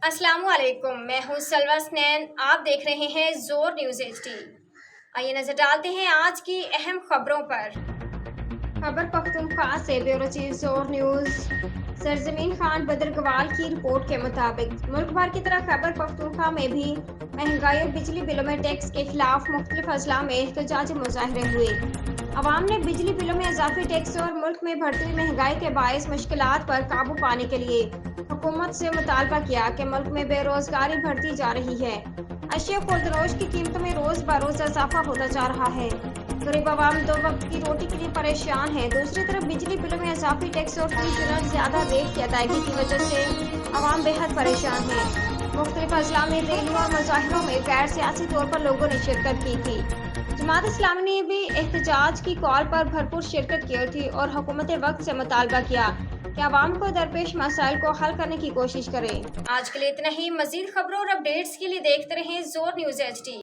अस्सलामु अलैकुम, मैं हूँ सलवा स्नैन। आप देख रहे हैं जोर न्यूज़ HD। आइए नजर डालते हैं आज की अहम खबरों पर। खबर पख्तूनख्वा से ब्यूरो चीफ जोर न्यूज़। सरजमीन खान बदरगवाल की रिपोर्ट के मुताबिक मुल्क भर की तरह खैबर पख्तूनख्वा में भी महंगाई और बिजली बिलों में टैक्स के खिलाफ मुख्तलिफ अजला में एहतजाजी मुजाहरे हुए। अवाम ने बिजली बिलों में इजाफी टैक्स और मुल्क में बढ़ती हुई महंगाई के बायस मुश्किलात पर काबू पाने के लिए हुकूमत से मुतालबा किया कि मुल्क में बेरोजगारी बढ़ती जा रही है। अशिया खुर्दनोश की कीमतों में रोज बरोज इजाफा होता जा रहा है। गरीब आवाम दो वक्त की रोटी के लिए परेशान है। दूसरी तरफ बिजली बिलों में इजाफी टैक्स और फीस यूनिट ज्यादा रेट की अदायगी की वजह से आवाम बेहद परेशान है। मुख्तलिफ अजला में रैलियों और मुजाहिरों में गैर सियासी तौर पर लोगों ने शिरकत की थी। जमात इस्लामी ने भी एहतजाज की कॉल पर भरपूर शिरकत की थी और हुकूमत वक्त से मुतालबा किया कि आवाम को दरपेश मसाइल को हल करने की कोशिश करें। आज के लिए इतना ही। मजीद खबरों और अपडेट्स के लिए देखते रहें जोर न्यूज़ HD।